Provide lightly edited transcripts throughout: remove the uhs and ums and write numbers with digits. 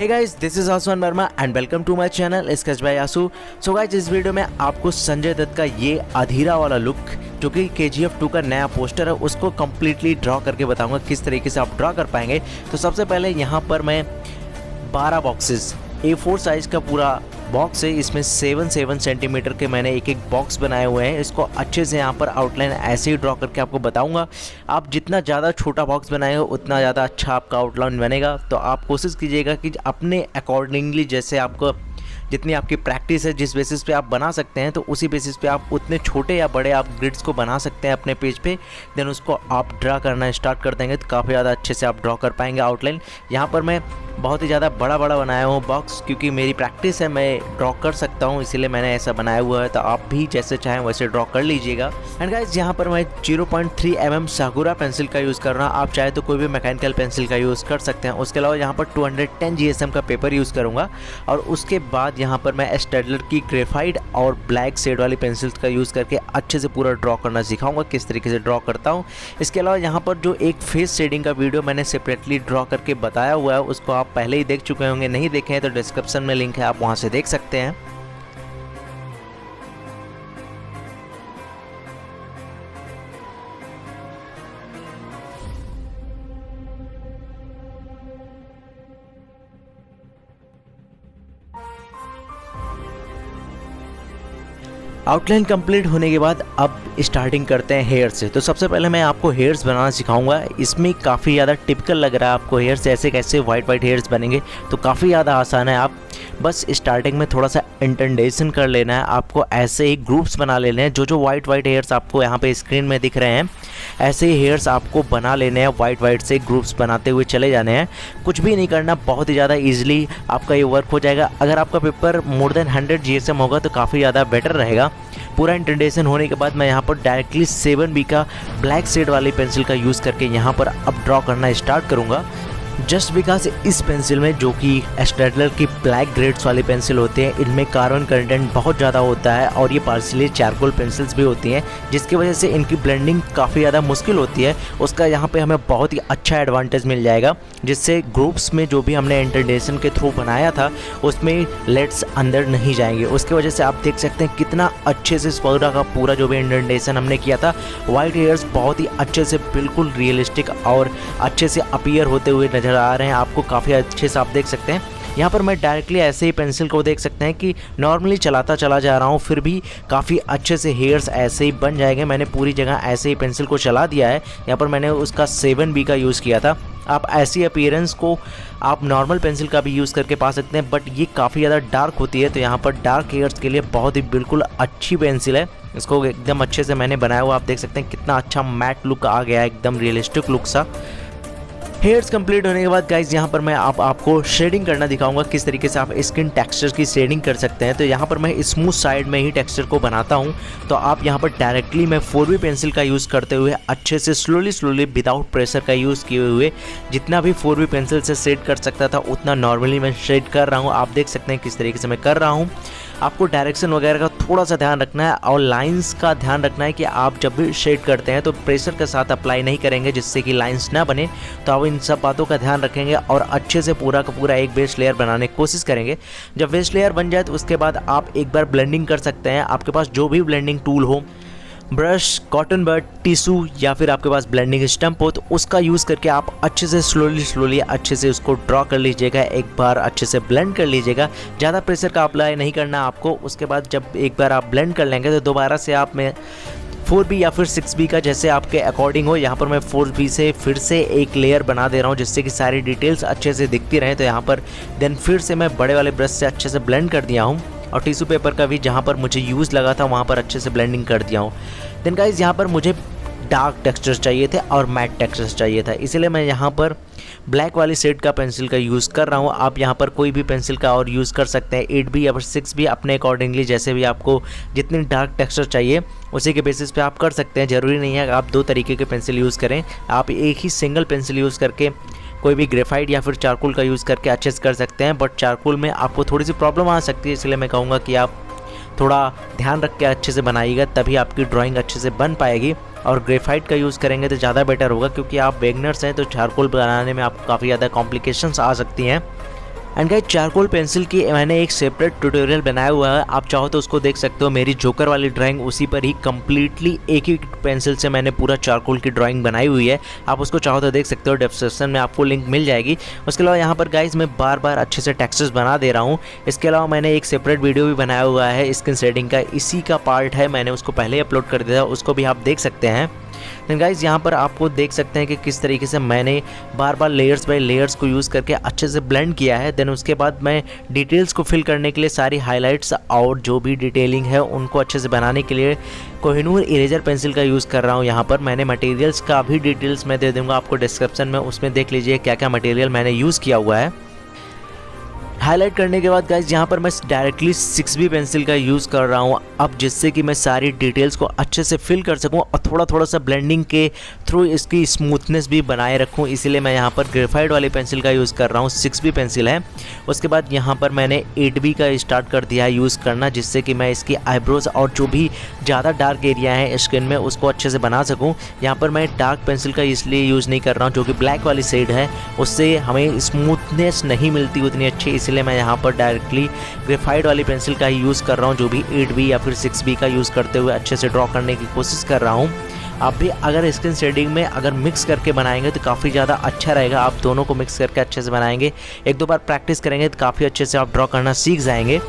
Hey guys, this is Aasman Verma and welcome to my channel sketch by Aasu. So guys, इस video में आपको संजय दत्त का ये अधीरा वाला लुक जो कि KGF 2 का नया पोस्टर है उसको कम्प्लीटली ड्रॉ करके बताऊंगा किस तरीके से आप ड्रॉ कर पाएंगे। तो सबसे पहले यहाँ पर मैं 12 बॉक्सेस A4 साइज़ का पूरा बॉक्स है, इसमें 7 सेंटीमीटर के मैंने एक बॉक्स बनाए हुए हैं। इसको अच्छे से यहाँ पर आउटलाइन ऐसे ही ड्रॉ करके आपको बताऊंगा। आप जितना ज़्यादा छोटा बॉक्स बनाएंगे उतना ज़्यादा अच्छा आपका आउटलाइन बनेगा। तो आप कोशिश कीजिएगा कि अपने अकॉर्डिंगली जैसे आपको जितनी आपकी प्रैक्टिस है जिस बेसिस पे आप बना सकते हैं तो उसी बेसिस पे आप उतने छोटे या बड़े आप ग्रिड्स को बना सकते हैं अपने पेज पे। देन उसको आप ड्रा करना स्टार्ट कर देंगे तो काफ़ी ज़्यादा अच्छे से आप ड्रॉ कर पाएंगे आउटलाइन। यहाँ पर मैं बहुत ही ज़्यादा बड़ा बनाया हूँ बॉक्स, क्योंकि मेरी प्रैक्टिस है, मैं ड्रॉ कर सकता हूँ, इसीलिए मैंने ऐसा बनाया हुआ है। तो आप भी जैसे चाहें वैसे ड्रॉ कर लीजिएगा। एंड गाइस, यहाँ पर मैं 0.3 mm साकुरा पेंसिल का यूज़ कर रहा हूँ। आप चाहे तो कोई भी मैकेनिकल पेंसिल का यूज़ कर सकते हैं। उसके अलावा यहाँ पर 210 GSM का पेपर यूज़ करूँगा। और उसके बाद यहाँ पर मैं स्टेडलर की ग्रेफाइट और ब्लैक शेड वाली पेंसिल्स का यूज़ करके अच्छे से पूरा ड्रॉ करना सिखाऊंगा, किस तरीके से ड्रॉ करता हूँ। इसके अलावा यहाँ पर जो एक फेस शेडिंग का वीडियो मैंने सेपरेटली ड्रॉ करके बताया हुआ है उसको आप पहले ही देख चुके होंगे, नहीं देखे हैं तो डिस्क्रिप्शन में लिंक है, आप वहां से देख सकते हैं। आउटलाइन कंप्लीट होने के बाद अब स्टार्टिंग करते हैं हेयर से। तो सबसे पहले मैं आपको हेयर्स बनाना सिखाऊंगा। इसमें काफ़ी ज़्यादा टिपिकल लग रहा है आपको हेयर्स, ऐसे कैसे वाइट हेयर्स बनेंगे, तो काफ़ी ज़्यादा आसान है। आप बस स्टार्टिंग में थोड़ा सा इंटेंडेशन कर लेना है, आपको ऐसे ही ग्रुप्स बना लेने हैं। जो वाइट हेयर्स आपको यहाँ पे स्क्रीन में दिख रहे हैं ऐसे ही हेयर्स आपको बना लेने हैं, वाइट से ग्रुप्स बनाते हुए चले जाने हैं। कुछ भी नहीं करना, बहुत ही ज़्यादा ईजिली आपका ये वर्क हो जाएगा। अगर आपका पेपर मोर देन 100 GSM होगा तो काफ़ी ज़्यादा बेटर रहेगा। पूरा इंटेंडेशन होने के बाद मैं यहाँ पर डायरेक्टली 7B का ब्लैक शेड वाली पेंसिल का यूज़ करके यहाँ पर अब ड्रॉ करना स्टार्ट करूँगा। जस्ट बिकॉज इस पेंसिल में जो कि स्टेडलर की ब्लैक ग्रेड्स वाली पेंसिल होते हैं इनमें कार्बन कंटेंट बहुत ज़्यादा होता है और ये पार्शियली चारकोल पेंसिल्स भी होती हैं, जिसकी वजह से इनकी ब्लेंडिंग काफ़ी ज़्यादा मुश्किल होती है। उसका यहाँ पे हमें बहुत ही अच्छा एडवांटेज मिल जाएगा, जिससे ग्रुप्स में जो भी हमने इंटेंडेशन के थ्रू बनाया था उसमें लेट्स अंदर नहीं जाएंगे। उसकी वजह से आप देख सकते हैं कितना अच्छे से पूरा जो भी इंटेंडेशन हमने किया था, वाइट हेयर्स बहुत ही अच्छे से बिल्कुल रियलिस्टिक और अच्छे से अपीयर होते हुए नज़र आ रहे हैं। आपको काफ़ी अच्छे से आप देख सकते हैं। यहाँ पर मैं डायरेक्टली ऐसे ही पेंसिल को देख सकते हैं कि नॉर्मली चलाता चला जा रहा हूँ, फिर भी काफ़ी अच्छे से हेयर्स ऐसे ही बन जाएंगे। मैंने पूरी जगह ऐसे ही पेंसिल को चला दिया है। यहाँ पर मैंने उसका 7B का यूज़ किया था। आप ऐसी अपीयरेंस को आप नॉर्मल पेंसिल का भी यूज़ करके पा सकते हैं, बट ये काफ़ी ज़्यादा डार्क होती है। तो यहाँ पर डार्क हेयर्स के लिए बहुत ही बिल्कुल अच्छी पेंसिल है। इसको एकदम अच्छे से मैंने बनाया हुआ, आप देख सकते हैं कितना अच्छा मैट लुक आ गया है, एकदम रियलिस्टिक लुक सा। हेयर्स कंप्लीट होने के बाद गाइज यहाँ पर मैं आपको शेडिंग करना दिखाऊंगा, किस तरीके से आप स्किन टेक्सचर की शेडिंग कर सकते हैं। तो यहाँ पर मैं स्मूथ साइड में ही टेक्सचर को बनाता हूँ। तो आप यहाँ पर डायरेक्टली मैं 4B पेंसिल का यूज़ करते हुए अच्छे से स्लोली विदाउट प्रेशर का यूज़ किए हुए जितना भी 4B पेंसिल से शेड कर सकता था उतना नॉर्मली मैं शेड कर रहा हूँ। आप देख सकते हैं किस तरीके से मैं कर रहा हूँ। आपको डायरेक्शन वगैरह का थोड़ा सा ध्यान रखना है और लाइंस का ध्यान रखना है कि आप जब भी शेड करते हैं तो प्रेशर के साथ अप्लाई नहीं करेंगे, जिससे कि लाइंस ना बने। तो आप इन सब बातों का ध्यान रखेंगे और अच्छे से पूरा का पूरा एक बेस लेयर बनाने की कोशिश करेंगे। जब बेस लेयर बन जाए तो उसके बाद आप एक बार ब्लेंडिंग कर सकते हैं। आपके पास जो भी ब्लेंडिंग टूल हो, ब्रश, कॉटन बड, टिश्यू या फिर आपके पास ब्लेंडिंग स्टम्प हो, तो उसका यूज़ करके आप अच्छे से स्लोली अच्छे से उसको ड्रॉ कर लीजिएगा। एक बार अच्छे से ब्लेंड कर लीजिएगा, ज़्यादा प्रेशर का अप्लाई नहीं करना आपको। उसके बाद जब एक बार आप ब्लेंड कर लेंगे तो दोबारा से आप में 4B या फिर 6B का जैसे आपके अकॉर्डिंग हो। यहाँ पर मैं 4B से फिर से एक लेयर बना दे रहा हूँ, जिससे कि सारी डिटेल्स अच्छे से दिखती रहें। तो यहाँ पर देन फिर से मैं बड़े वाले ब्रश से अच्छे से ब्लेंड कर दिया हूँ और टिश्यू पेपर का भी जहाँ पर मुझे यूज़ लगा था वहाँ पर अच्छे से ब्लेंडिंग कर दिया हूँ। देन गाइज यहाँ पर मुझे डार्क टेक्सचर चाहिए थे और मैट टेक्सचर चाहिए था, इसीलिए मैं यहाँ पर ब्लैक वाली शेड का पेंसिल का यूज़ कर रहा हूँ। आप यहाँ पर कोई भी पेंसिल का और यूज़ कर सकते हैं, 8B या फिर 6B, अपने अकॉर्डिंगली जैसे भी आपको जितनी डार्क टेक्सचर चाहिए उसी के बेसिस पे आप कर सकते हैं। ज़रूरी नहीं है आप 2 तरीके के पेंसिल यूज़ करें। आप एक ही सिंगल पेंसिल यूज़ करके कोई भी ग्रेफाइट या फिर चारकोल का यूज़ करके अच्छे से कर सकते हैं, बट चारकोल में आपको थोड़ी सी प्रॉब्लम आ सकती है। इसलिए मैं कहूँगा कि आप थोड़ा ध्यान रख के अच्छे से बनाइएगा, तभी आपकी ड्राइंग अच्छे से बन पाएगी। और ग्रेफाइट का यूज़ करेंगे तो ज़्यादा बेटर होगा, क्योंकि आप बिगनर्स हैं तो चारकोल बनाने में आपको काफ़ी ज़्यादा कॉम्प्लिकेशंस आ सकती हैं। एंड गाइस चारकोल पेंसिल की मैंने एक सेपरेट ट्यूटोरियल बनाया हुआ है, आप चाहो तो उसको देख सकते हो। मेरी जोकर वाली ड्राइंग उसी पर ही कम्प्लीटली एक ही पेंसिल से मैंने पूरा चारकोल की ड्राइंग बनाई हुई है, आप उसको चाहो तो देख सकते हो। डिस्क्रिप्शन में आपको लिंक मिल जाएगी। उसके अलावा यहाँ पर गाइस मैं बार बार अच्छे से टेक्सचर्स बना दे रहा हूँ। इसके अलावा मैंने एक सेपरेट वीडियो भी बनाया हुआ है स्किन शेडिंग का, इसी का पार्ट है, मैंने उसको पहले अपलोड कर दिया था, उसको भी आप देख सकते हैं। देन गाइस यहाँ पर आपको देख सकते हैं कि किस तरीके से मैंने बार बार लेयर्स बाय लेयर्स को यूज़ करके अच्छे से ब्लेंड किया है। देन उसके बाद मैं डिटेल्स को फिल करने के लिए सारी हाइलाइट्स और जो भी डिटेलिंग है उनको अच्छे से बनाने के लिए कोहिनूर इरेजर पेंसिल का यूज़ कर रहा हूँ। यहाँ पर मैंने मटेरियल्स का भी डिटेल्स मैं दे दूँगा आपको डिस्क्रिप्शन में, उसमें देख लीजिए क्या क्या मटेरियल मैंने यूज़ किया हुआ है। हाईलाइट करने के बाद गाइज यहाँ पर मैं डायरेक्टली 6B पेंसिल का यूज़ कर रहा हूँ अब, जिससे कि मैं सारी डिटेल्स को अच्छे से फिल कर सकूँ और थोड़ा थोड़ा सा ब्लेंडिंग के थ्रू इसकी स्मूथनेस भी बनाए रखूँ, इसीलिए मैं यहाँ पर ग्रेफाइट वाली पेंसिल का यूज़ कर रहा हूँ। 6B पेंसिल है। उसके बाद यहाँ पर मैंने 8B का स्टार्ट कर दिया है यूज़ करना, जिससे कि मैं इसकी आईब्रोज और जो भी ज़्यादा डार्क एरिया है स्किन में उसको अच्छे से बना सकूँ। यहाँ पर मैं डार्क पेंसिल का इसलिए यूज़ नहीं कर रहा हूँ जो कि ब्लैक वाली शेड है, उससे हमें स्मूथनेस नहीं मिलती उतनी अच्छी, इसलिए मैं यहाँ पर डायरेक्टली ग्रेफाइट वाली पेंसिल का ही यूज़ कर रहा हूँ, जो भी 8B या फिर 6B का यूज़ करते हुए अच्छे से ड्रॉ करने की कोशिश कर रहा हूँ। आप भी अगर स्किन शेडिंग में अगर मिक्स करके बनाएंगे तो काफ़ी ज़्यादा अच्छा रहेगा। आप दोनों को मिक्स करके अच्छे से बनाएंगे, एक दो बार प्रैक्टिस करेंगे तो काफ़ी अच्छे से आप ड्रॉ करना सीख जाएंगे।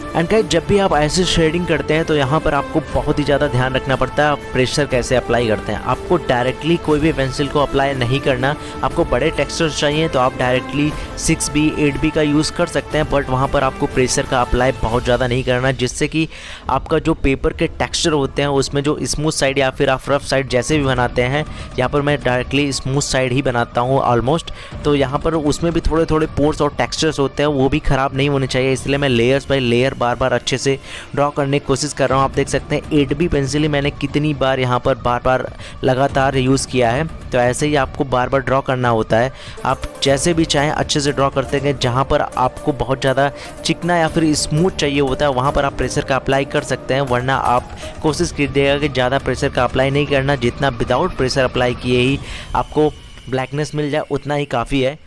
एंड गाइस जब भी आप ऐसे शेडिंग करते हैं तो यहाँ पर आपको बहुत ही ज़्यादा ध्यान रखना पड़ता है आप प्रेशर कैसे अप्लाई करते हैं। आपको डायरेक्टली कोई भी पेंसिल को अप्लाई नहीं करना, आपको बड़े टेक्सचर्स चाहिए तो आप डायरेक्टली 6B 8B का यूज़ कर सकते हैं, बट वहाँ पर आपको प्रेशर का अप्लाई बहुत ज़्यादा नहीं करना, जिससे कि आपका जो पेपर के टेक्सचर होते हैं उसमें जो स्मूथ साइड या फिर आप रफ साइड जैसे भी बनाते हैं, यहाँ पर मैं डायरेक्टली स्मूथ साइड ही बनाता हूँ ऑलमोस्ट, तो यहाँ पर उसमें भी थोड़े थोड़े पोर्स और टेक्सचर्स होते हैं वो भी ख़राब नहीं होने चाहिए, इसलिए मैं लेयर्स बाय लेयर बार बार अच्छे से ड्रॉ करने की कोशिश कर रहा हूँ। आप देख सकते हैं 8B पेंसिल ही मैंने कितनी बार यहाँ पर बार बार लगातार यूज़ किया है, तो ऐसे ही आपको बार बार ड्रॉ करना होता है। आप जैसे भी चाहें अच्छे से ड्रॉ करते हैं, जहाँ पर आपको बहुत ज़्यादा चिकना या फिर स्मूथ चाहिए होता है वहाँ पर आप प्रेशर का अप्लाई कर सकते हैं, वरना आप कोशिश कीजिएगा कि ज़्यादा प्रेशर का अप्लाई नहीं करना, जितना विदाउट प्रेशर अप्लाई किए ही आपको ब्लैकनेस मिल जाए उतना ही काफ़ी है।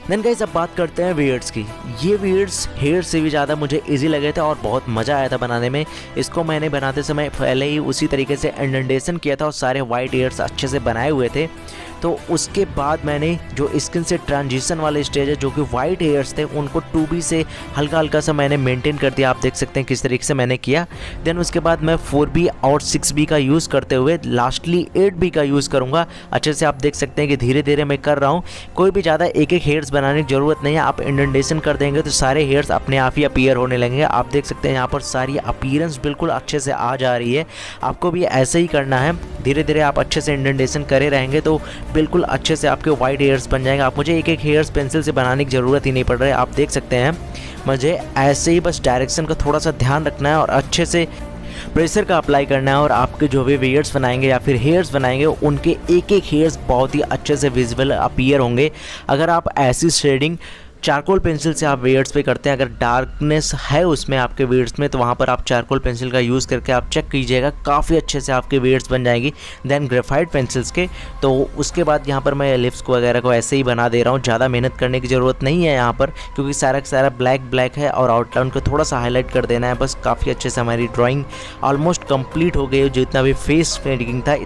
देन गाइस अब बात करते हैं वीयर्ड्स की। ये वीयर्ड्स हेयर से भी ज़्यादा मुझे इजी लगे थे और बहुत मज़ा आया था बनाने में। इसको मैंने बनाते समय पहले ही उसी तरीके से इंडेंटेशन किया था और सारे वाइट हेयर्स अच्छे से बनाए हुए थे। तो उसके बाद मैंने जो स्किन से ट्रांजिशन वाले स्टेज है जो कि वाइट हेयर्स थे उनको 2B से हल्का हल्का सा मैंने मेंटेन कर दिया। आप देख सकते हैं किस तरीके से मैंने किया। देन उसके बाद मैं 4B और 6B का यूज़ करते हुए लास्टली 8B का यूज़ करूँगा। अच्छे से आप देख सकते हैं कि धीरे धीरे मैं कर रहा हूँ। कोई भी ज़्यादा एक एक हेयर्स बनाने की ज़रूरत नहीं है, आप इंडेंटेशन कर देंगे तो सारे हेयर्स अपने आप ही अपीयर होने लगेंगे। आप देख सकते हैं यहाँ पर सारी अपीयरेंस बिल्कुल अच्छे से आ जा रही है। आपको भी ऐसे ही करना है, धीरे धीरे आप अच्छे से इंडेंटेशन करे रहेंगे तो बिल्कुल अच्छे से आपके वाइट हेयर्स बन जाएंगे। आप मुझे एक एक हेयर्स पेंसिल से बनाने की ज़रूरत ही नहीं पड़ रही है। आप देख सकते हैं मुझे ऐसे ही बस डायरेक्शन का थोड़ा सा ध्यान रखना है और अच्छे से प्रेशर का अप्लाई करना है, और आपके जो भी वीयर्स बनाएंगे या फिर हेयर्स बनाएंगे उनके एक एक हेयर्स बहुत ही अच्छे से विजिबल अपीयर होंगे। अगर आप ऐसी शेडिंग चारकोल पेंसिल से आप वीयर्स पे करते हैं, अगर डार्कनेस है उसमें आपके वीयर्स में, तो वहाँ पर आप चारकोल पेंसिल का यूज़ करके आप चेक कीजिएगा, काफ़ी अच्छे से आपके वीयर्स बन जाएंगी। देन ग्रेफाइट पेंसिल्स के, तो उसके बाद यहाँ पर मैं लिप्स को वगैरह को ऐसे ही बना दे रहा हूँ, ज़्यादा मेहनत करने की ज़रूरत नहीं है यहाँ पर, क्योंकि सारा का सारा ब्लैक है और आउटलाइन को थोड़ा सा हाईलाइट कर देना है बस। काफ़ी अच्छे से हमारी ड्राइंग ऑलमोस्ट कंप्लीट हो गई, जितना भी फेस पेंटिंग था।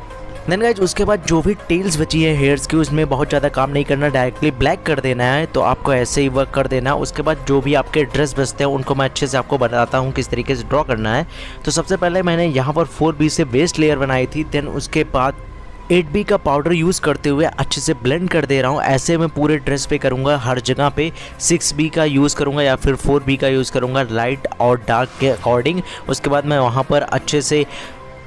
देन गाइज उसके बाद जो भी टेल्स बची है हेयर्स की उसमें बहुत ज़्यादा काम नहीं करना, डायरेक्टली ब्लैक कर देना है, तो आपको ऐसे ही वर्क कर देना। उसके बाद जो भी आपके ड्रेस बचते हैं उनको मैं अच्छे से आपको बताता हूँ किस तरीके से ड्रॉ करना है। तो सबसे पहले मैंने यहाँ पर 4B से बेस्ट लेयर बनाई थी। देन उसके बाद 8B का पाउडर यूज़ करते हुए अच्छे से ब्लेंड कर दे रहा हूँ। ऐसे मैं पूरे ड्रेस पे करूँगा, हर जगह पे 6B का यूज़ करूँगा या फिर 4B का यूज़ करूँगा, लाइट और डार्क के अकॉर्डिंग। उसके बाद मैं वहाँ पर अच्छे से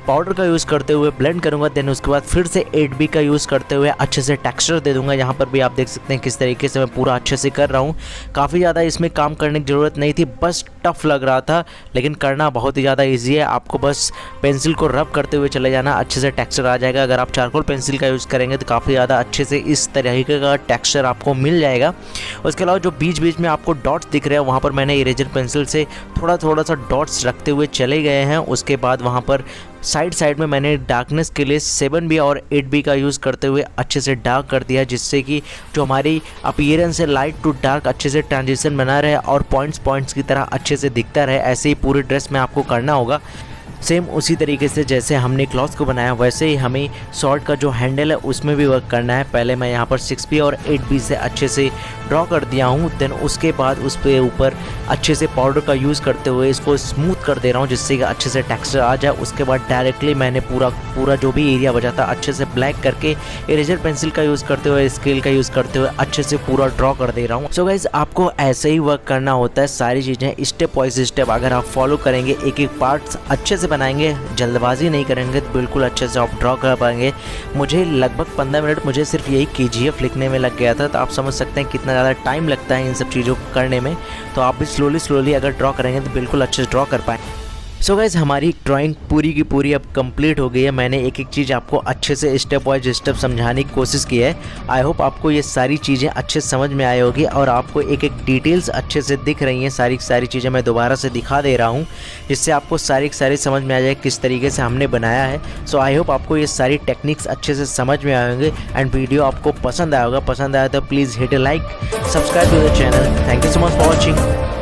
पाउडर का यूज़ करते हुए ब्लेंड करूँगा। देन उसके बाद फिर से 8B का यूज़ करते हुए अच्छे से टेक्सचर दे दूँगा। यहाँ पर भी आप देख सकते हैं किस तरीके से मैं पूरा अच्छे से कर रहा हूँ। काफ़ी ज़्यादा इसमें काम करने की ज़रूरत नहीं थी, बस टफ लग रहा था, लेकिन करना बहुत ही ज़्यादा ईजी है। आपको बस पेंसिल को रब करते हुए चले जाना, अच्छे से टेक्सचर आ जाएगा। अगर आप चारकोल पेंसिल का यूज़ करेंगे तो काफ़ी ज़्यादा अच्छे से इस तरीके का टेक्सचर आपको मिल जाएगा। उसके अलावा जो बीच बीच में आपको डॉट्स दिख रहे हैं वहाँ पर मैंने इरेजर पेंसिल से थोड़ा सा डॉट्स रखते हुए चले गए हैं। उसके बाद वहाँ पर साइड साइड में मैंने डार्कनेस के लिए 7B और 8B का यूज़ करते हुए अच्छे से डार्क कर दिया, जिससे कि जो हमारी अपीयरेंस है लाइट टू डार्क अच्छे से ट्रांजिशन बना रहे और पॉइंट्स की तरह अच्छे से दिखता रहे। ऐसे ही पूरी ड्रेस में आपको करना होगा। सेम उसी तरीके से जैसे हमने क्लॉथ को बनाया वैसे ही हमें शॉर्ट का जो हैंडल है उसमें भी वर्क करना है। पहले मैं यहाँ पर 6B और 8B से अच्छे से ड्रॉ कर दिया हूँ। देन उसके बाद उस पे ऊपर अच्छे से पाउडर का यूज़ करते हुए इसको स्मूथ कर दे रहा हूँ, जिससे कि अच्छे से टेक्सचर आ जाए। उसके बाद डायरेक्टली मैंने पूरा जो भी एरिया बचा था अच्छे से ब्लैक करके इरेजर पेंसिल का यूज़ करते हुए, स्केल का यूज़ करते हुए अच्छे से पूरा ड्रॉ कर दे रहा हूँ। सो गाइज आपको ऐसे ही वर्क करना होता है। सारी चीज़ें स्टेप वाइज स्टेप अगर आप फॉलो करेंगे, एक एक पार्ट्स अच्छे से बनाएंगे, जल्दबाजी नहीं करेंगे तो बिल्कुल अच्छे से आप ड्रॉ कर पाएंगे। मुझे लगभग 15 मिनट मुझे सिर्फ यही KGF लिखने में लग गया था, तो आप समझ सकते हैं कितना ज़्यादा टाइम लगता है इन सब चीज़ों को करने में। तो आप भी स्लोली अगर ड्रॉ करेंगे तो बिल्कुल अच्छे से ड्रॉ कर पाएंगे। सो गाइज़ हमारी ड्राइंग पूरी की पूरी अब कंप्लीट हो गई है। मैंने एक एक चीज़ आपको अच्छे से स्टेप वाइज स्टेप समझाने की कोशिश की है। आई होप आपको ये सारी चीज़ें अच्छे से समझ में आई होगी और आपको एक एक डिटेल्स अच्छे से दिख रही हैं। सारी चीज़ें मैं दोबारा से दिखा दे रहा हूँ, जिससे आपको सारी समझ में आ जाए किस तरीके से हमने बनाया है। सो आई होप आपको ये सारी टेक्निक्स अच्छे से समझ में आएंगे एंड वीडियो आपको पसंद आया होगा। पसंद आया तो please hit a like, subscribe to the channel. Thank you so much for watching.